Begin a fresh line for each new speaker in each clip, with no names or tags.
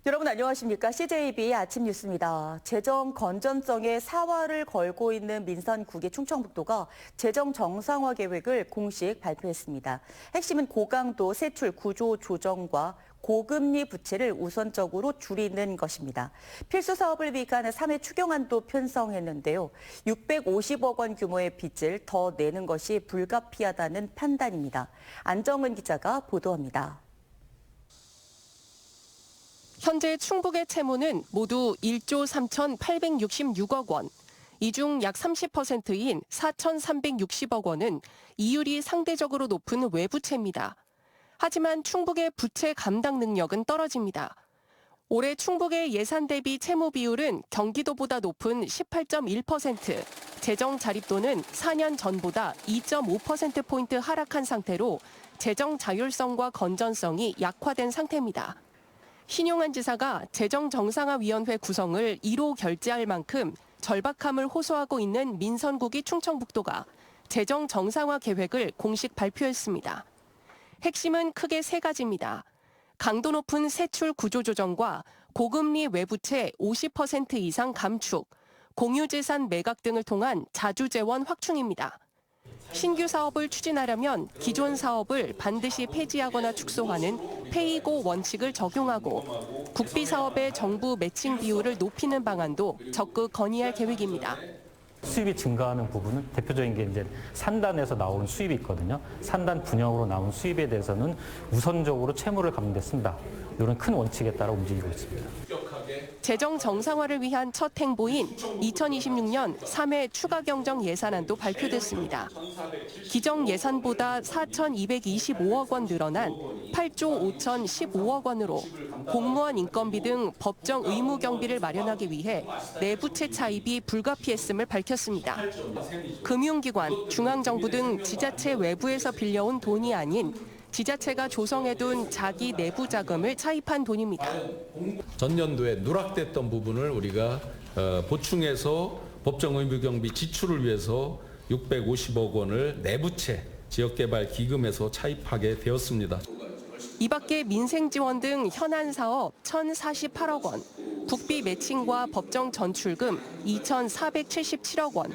여러분 안녕하십니까? CJB 아침 뉴스입니다. 재정 건전성에 사활을 걸고 있는 민선국의 충청북도가 재정 정상화 계획을 공식 발표했습니다. 핵심은 고강도 세출 구조 조정과 고금리 부채를 우선적으로 줄이는 것입니다. 필수 사업을 위한 3회 추경안도 편성했는데요. 650억 원 규모의 빚을 더 내는 것이 불가피하다는 판단입니다. 안정은 기자가 보도합니다.
현재 충북의 채무는 모두 1조 3,866억 원, 이 중 약 30%인 4,360억 원은 이율이 상대적으로 높은 외부채입니다. 하지만 충북의 부채 감당 능력은 떨어집니다. 올해 충북의 예산 대비 채무 비율은 경기도보다 높은 18.1%, 재정 자립도는 4년 전보다 2.5%포인트 하락한 상태로 재정 자율성과 건전성이 약화된 상태입니다. 신용한 지사가 재정정상화위원회 구성을 1호 결재할 만큼 절박함을 호소하고 있는 민선국이 충청북도가 재정정상화 계획을 공식 발표했습니다. 핵심은 크게 세 가지입니다. 강도 높은 세출 구조조정과 고금리 외부채 50% 이상 감축, 공유재산 매각 등을 통한 자주재원 확충입니다. 신규 사업을 추진하려면 기존 사업을 반드시 폐지하거나 축소하는 페이고 원칙을 적용하고 국비 사업의 정부 매칭 비율을 높이는 방안도 적극 건의할 계획입니다.
수입이 증가하는 부분은 대표적인 게 이제 산단에서 나오는 수입이 있거든요. 산단 분양으로 나온 수입에 대해서는 우선적으로 채무를 갚는 데 쓴다. 이런 큰 원칙에 따라 움직이고 있습니다.
재정 정상화를 위한 첫 행보인 2026년 3회 추가 경정 예산안도 발표됐습니다. 기정 예산보다 4,225억 원 늘어난 8조 5,015억 원으로 공무원 인건비 등 법정 의무 경비를 마련하기 위해 내부채 차입이 불가피했음을 밝혔습니다. 금융기관, 중앙정부 등 지자체 외부에서 빌려온 돈이 아닌 지자체가 조성해둔 자기 내부 자금을 차입한 돈입니다.
전년도에 누락됐던 부분을 우리가 보충해서 법정 의무 경비 지출을 위해서 650억 원을 내부채 지역개발기금에서 차입하게 되었습니다.
이 밖에 민생지원 등 현안 사업 1,048억 원, 국비 매칭과 법정 전출금 2,477억 원,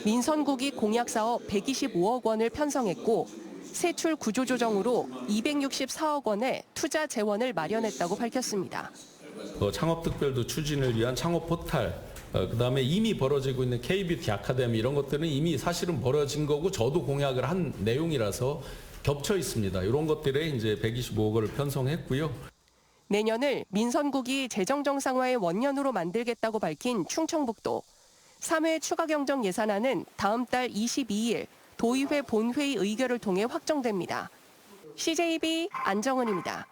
민선국이 공약사업 125억 원을 편성했고 세출 구조조정으로 264억 원의 투자 재원을 마련했다고 밝혔습니다.
창업특별도 추진을 위한 창업 포탈, 그다음에 이미 벌어지고 있는 K뷰티 아카데미 이런 것들은 이미 사실은 벌어진 거고 저도 공약을 한 내용이라서 겹쳐 있습니다. 이런 것들에 이제 125억 원을 편성했고요.
내년을 민선국이 재정정상화의 원년으로 만들겠다고 밝힌 충청북도. 3회 추가 경정 예산안은 다음 달 22일 도의회 본회의 의결을 통해 확정됩니다. CJB 안정은입니다.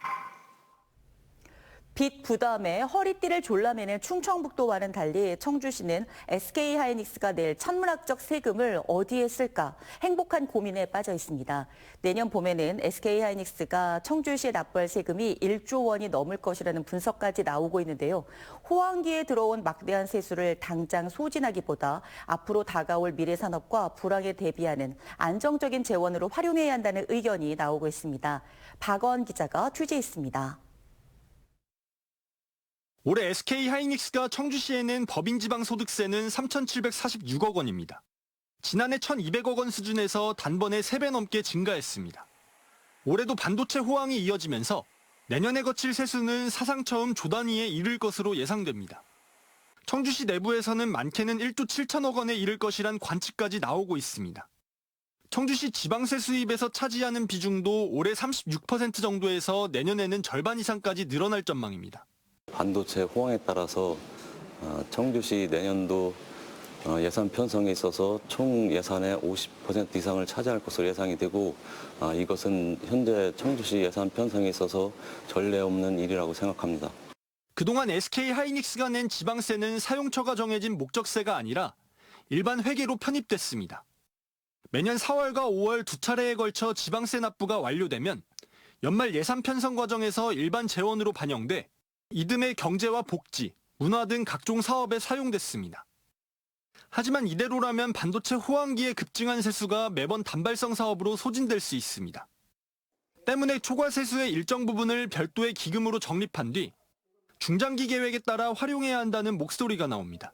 빚 부담에 허리띠를 졸라매는 충청북도와는 달리 청주시는 SK하이닉스가 낼 천문학적 세금을 어디에 쓸까 행복한 고민에 빠져 있습니다. 내년 봄에는 SK하이닉스가 청주시에 납부할 세금이 1조 원이 넘을 것이라는 분석까지 나오고 있는데요. 호황기에 들어온 막대한 세수를 당장 소진하기보다 앞으로 다가올 미래 산업과 불황에 대비하는 안정적인 재원으로 활용해야 한다는 의견이 나오고 있습니다. 박원 기자가 취재했습니다.
올해 SK하이닉스가 청주시에 낸 법인지방소득세는 3,746억 원입니다. 지난해 1,200억 원 수준에서 단번에 3배 넘게 증가했습니다. 올해도 반도체 호황이 이어지면서 내년에 거칠 세수는 사상 처음 조 단위에 이를 것으로 예상됩니다. 청주시 내부에서는 많게는 1조 7천억 원에 이를 것이란 관측까지 나오고 있습니다. 청주시 지방세 수입에서 차지하는 비중도 올해 36% 정도에서 내년에는 절반 이상까지 늘어날 전망입니다.
반도체 호황에 따라서 청주시 내년도 예산 편성에 있어서 총 예산의 50% 이상을 차지할 것으로 예상이 되고 이것은 현재 청주시 예산 편성에 있어서 전례 없는 일이라고 생각합니다.
그동안 SK하이닉스가 낸 지방세는 사용처가 정해진 목적세가 아니라 일반 회계로 편입됐습니다. 매년 4월과 5월 두 차례에 걸쳐 지방세 납부가 완료되면 연말 예산 편성 과정에서 일반 재원으로 반영돼 이듬해 경제와 복지, 문화 등 각종 사업에 사용됐습니다. 하지만 이대로라면 반도체 호황기에 급증한 세수가 매번 단발성 사업으로 소진될 수 있습니다. 때문에 초과 세수의 일정 부분을 별도의 기금으로 적립한 뒤 중장기 계획에 따라 활용해야 한다는 목소리가 나옵니다.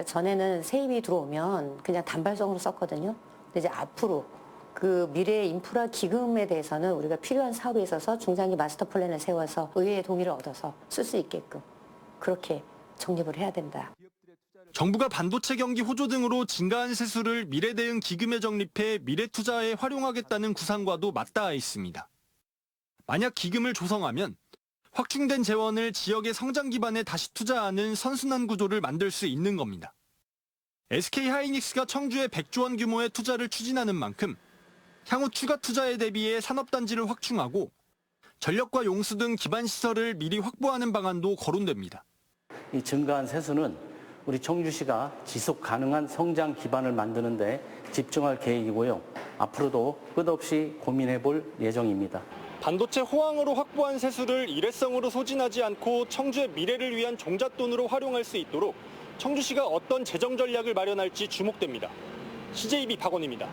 전에는 세입이 들어오면 그냥 단발성으로 썼거든요. 근데 이제 앞으로 그 미래의 인프라 기금에 대해서는 우리가 필요한 사업에 있어서 중장기 마스터 플랜을 세워서 의회의 동의를 얻어서 쓸 수 있게끔 그렇게 적립을 해야 된다.
정부가 반도체 경기 호조 등으로 증가한 세수를 미래 대응 기금에 적립해 미래 투자에 활용하겠다는 구상과도 맞닿아 있습니다. 만약 기금을 조성하면 확충된 재원을 지역의 성장 기반에 다시 투자하는 선순환 구조를 만들 수 있는 겁니다. SK하이닉스가 청주에 100조 원 규모의 투자를 추진하는 만큼 향후 추가 투자에 대비해 산업단지를 확충하고 전력과 용수 등 기반 시설을 미리 확보하는 방안도 거론됩니다.
이 증가한 세수는 우리 청주시가 지속 가능한 성장 기반을 만드는 데 집중할 계획이고요. 앞으로도 끝없이 고민해 볼 예정입니다.
반도체 호황으로 확보한 세수를 일회성으로 소진하지 않고 청주의 미래를 위한 종잣돈으로 활용할 수 있도록 청주시가 어떤 재정 전략을 마련할지 주목됩니다. CJB 박원입니다.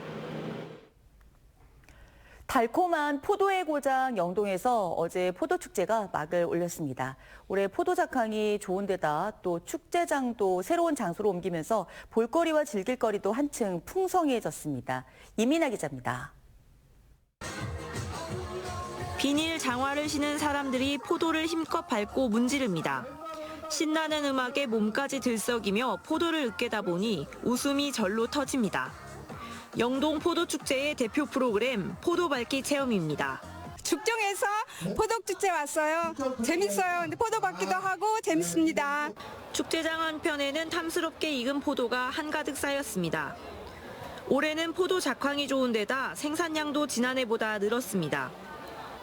달콤한 포도의 고장 영동에서 어제 포도축제가 막을 올렸습니다. 올해 포도 작황이 좋은 데다 또 축제장도 새로운 장소로 옮기면서 볼거리와 즐길거리도 한층 풍성해졌습니다. 이민아 기자입니다.
비닐 장화를 신은 사람들이 포도를 힘껏 밟고 문지릅니다. 신나는 음악에 몸까지 들썩이며 포도를 으깨다 보니 웃음이 절로 터집니다. 영동 포도축제의 대표 프로그램 포도 밟기 체험입니다.
죽정에서 포도축제 왔어요. 재밌어요. 근데 포도 밟기도 하고 재밌습니다.
축제장 한편에는 탐스럽게 익은 포도가 한가득 쌓였습니다. 올해는 포도 작황이 좋은 데다 생산량도 지난해보다 늘었습니다.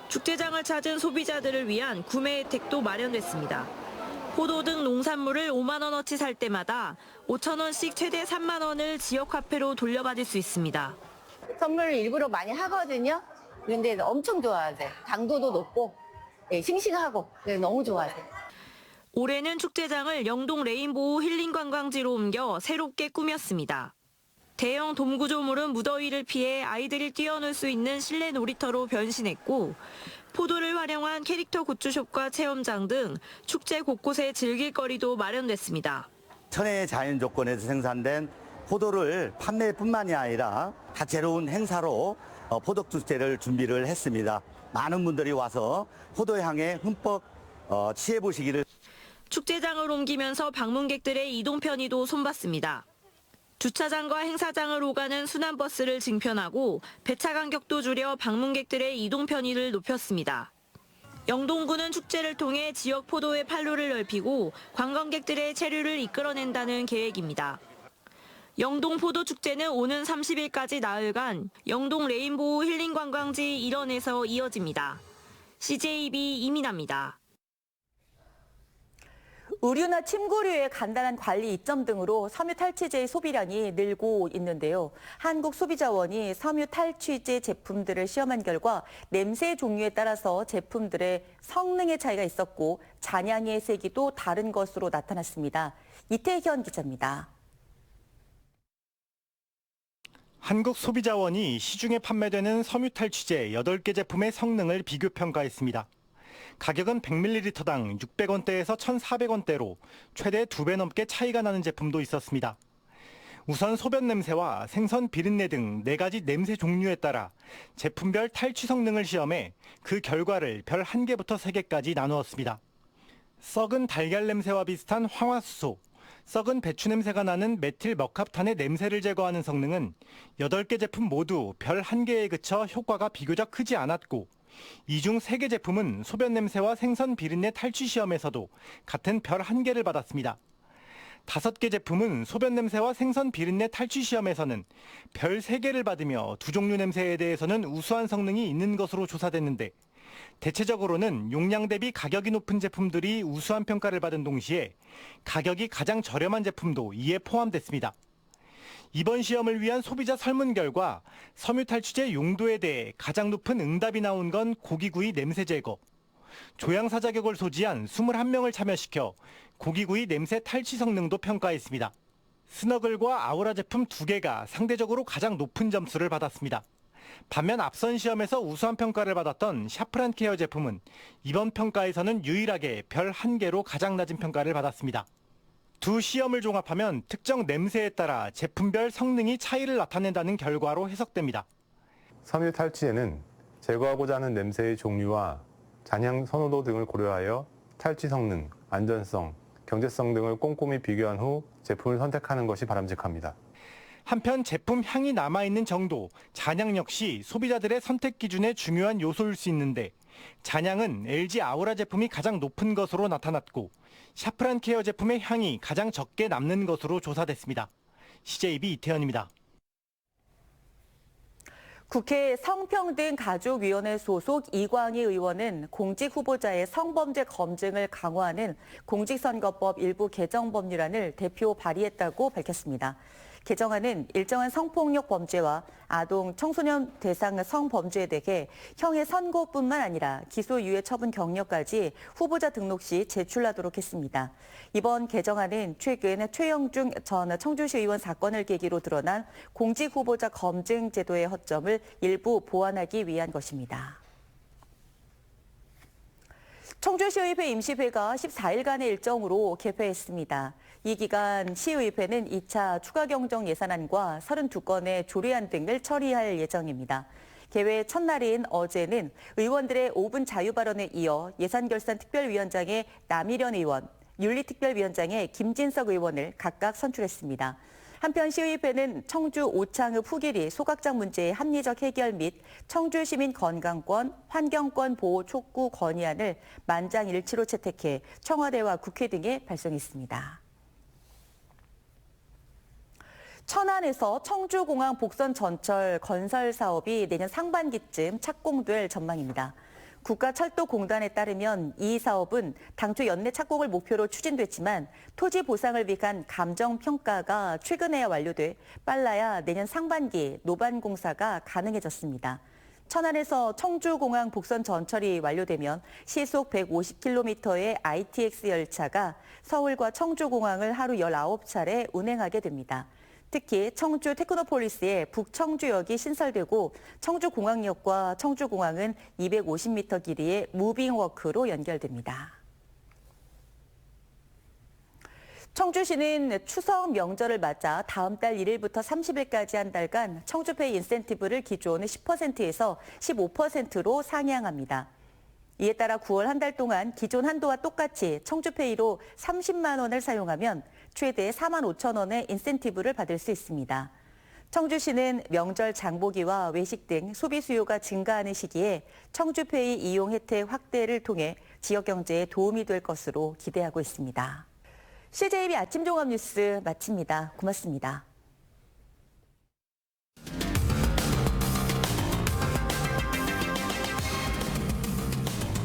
축제장을 찾은 소비자들을 위한 구매 혜택도 마련됐습니다. 포도 등 농산물을 5만 원어치 살 때마다 5천 원씩 최대 3만 원을 지역 화폐로 돌려받을 수 있습니다.
선물을 일부러 많이 하거든요. 그런데 엄청 좋아하세요. 당도도 높고 싱싱하고 너무 좋아하세요.
올해는 축제장을 영동 레인보우 힐링 관광지로 옮겨 새롭게 꾸몄습니다. 대형 돔구조물은 무더위를 피해 아이들이 뛰어놀 수 있는 실내 놀이터로 변신했고 포도를 활용한 캐릭터 굿즈숍과 체험장 등 축제 곳곳에 즐길거리도 마련됐습니다.
천혜의 자연 조건에서 생산된 포도를 판매뿐만이 아니라 다채로운 행사로 포도축제를 준비를 했습니다. 많은 분들이 와서 포도향에 흠뻑 취해보시기를.
축제장을 옮기면서 방문객들의 이동 편의도 손봤습니다. 주차장과 행사장을 오가는 순환버스를 증편하고 배차 간격도 줄여 방문객들의 이동 편의를 높였습니다. 영동구는 축제를 통해 지역 포도의 판로를 넓히고 관광객들의 체류를 이끌어낸다는 계획입니다. 영동 포도축제는 오는 30일까지 나흘간 영동 레인보우 힐링 관광지 일원에서 이어집니다. CJB 이민아입니다.
의류나 침구류의 간단한 관리 이점 등으로 섬유 탈취제의 소비량이 늘고 있는데요. 한국소비자원이 섬유 탈취제 제품들을 시험한 결과 냄새 종류에 따라서 제품들의 성능의 차이가 있었고 잔향의 세기도 다른 것으로 나타났습니다. 이태현 기자입니다.
한국소비자원이 시중에 판매되는 섬유 탈취제 8개 제품의 성능을 비교 평가했습니다. 가격은 100ml당 600원대에서 1,400원대로 최대 2배 넘게 차이가 나는 제품도 있었습니다. 우선 소변 냄새와 생선 비린내 등 4가지 냄새 종류에 따라 제품별 탈취 성능을 시험해 그 결과를 별 1개부터 3개까지 나누었습니다. 썩은 달걀 냄새와 비슷한 황화수소, 썩은 배추 냄새가 나는 메틸 머캅탄의 냄새를 제거하는 성능은 8개 제품 모두 별 1개에 그쳐 효과가 비교적 크지 않았고 이 중 3개 제품은 소변 냄새와 생선 비린내 탈취 시험에서도 같은 별 1개를 받았습니다. 5개 제품은 소변 냄새와 생선 비린내 탈취 시험에서는 별 3개를 받으며 두 종류 냄새에 대해서는 우수한 성능이 있는 것으로 조사됐는데 대체적으로는 용량 대비 가격이 높은 제품들이 우수한 평가를 받은 동시에 가격이 가장 저렴한 제품도 이에 포함됐습니다. 이번 시험을 위한 소비자 설문 결과 섬유 탈취제 용도에 대해 가장 높은 응답이 나온 건 고기구이 냄새 제거. 조향사 자격을 소지한 21명을 참여시켜 고기구이 냄새 탈취 성능도 평가했습니다. 스너글과 아우라 제품 2개가 상대적으로 가장 높은 점수를 받았습니다. 반면 앞선 시험에서 우수한 평가를 받았던 샤프란케어 제품은 이번 평가에서는 유일하게 별 1개로 가장 낮은 평가를 받았습니다. 두 시험을 종합하면 특정 냄새에 따라 제품별 성능이 차이를 나타낸다는 결과로 해석됩니다.
섬유 탈취제는 제거하고자 하는 냄새의 종류와 잔향 선호도 등을 고려하여 탈취 성능, 안전성, 경제성 등을 꼼꼼히 비교한 후 제품을 선택하는 것이 바람직합니다.
한편 제품 향이 남아있는 정도, 잔향 역시 소비자들의 선택 기준의 중요한 요소일 수 있는데 잔향은 LG 아우라 제품이 가장 높은 것으로 나타났고 샤프란케어 제품의 향이 가장 적게 남는 것으로 조사됐습니다. CJB 이태현입니다.
국회 성평등가족위원회 소속 이광희 의원은 공직 후보자의 성범죄 검증을 강화하는 공직선거법 일부 개정 법률안을 대표 발의했다고 밝혔습니다. 개정안은 일정한 성폭력 범죄와 아동, 청소년 대상 성범죄에 대해 형의 선고뿐만 아니라 기소유예 처분 경력까지 후보자 등록 시 제출하도록 했습니다. 이번 개정안은 최근 최영중 전 청주시 의원 사건을 계기로 드러난 공직 후보자 검증 제도의 허점을 일부 보완하기 위한 것입니다. 청주시의회 임시회가 14일간의 일정으로 개회했습니다. 이 기간 시의회는 2차 추가 경정 예산안과 32건의 조례안 등을 처리할 예정입니다. 개회 첫날인 어제는 의원들의 5분 자유 발언에 이어 예산결산특별위원장의 남희련 의원, 윤리특별위원장의 김진석 의원을 각각 선출했습니다. 한편 시의회는 청주 오창읍 후길이 소각장 문제의 합리적 해결 및 청주 시민 건강권, 환경권 보호 촉구 건의안을 만장일치로 채택해 청와대와 국회 등에 발송했습니다. 천안에서 청주공항 복선 전철 건설 사업이 내년 상반기쯤 착공될 전망입니다. 국가철도공단에 따르면 이 사업은 당초 연내 착공을 목표로 추진됐지만 토지 보상을 위한 감정평가가 최근에야 완료돼 빨라야 내년 상반기 노반 공사가 가능해졌습니다. 천안에서 청주공항 복선 전철이 완료되면 시속 150km의 ITX 열차가 서울과 청주공항을 하루 19차례 운행하게 됩니다. 특히 청주 테크노폴리스의 북청주역이 신설되고 청주공항역과 청주공항은 250m 길이의 무빙워크로 연결됩니다. 청주시는 추석 명절을 맞아 다음 달 1일부터 30일까지 한 달간 청주페이 인센티브를 기존 10%에서 15%로 상향합니다. 이에 따라 9월 한 달 동안 기존 한도와 똑같이 청주페이로 30만 원을 사용하면 최대 4만 5천 원의 인센티브를 받을 수 있습니다. 청주시는 명절 장보기와 외식 등 소비 수요가 증가하는 시기에 청주페이 이용 혜택 확대를 통해 지역 경제에 도움이 될 것으로 기대하고 있습니다. CJB 아침 종합 뉴스 마칩니다. 고맙습니다.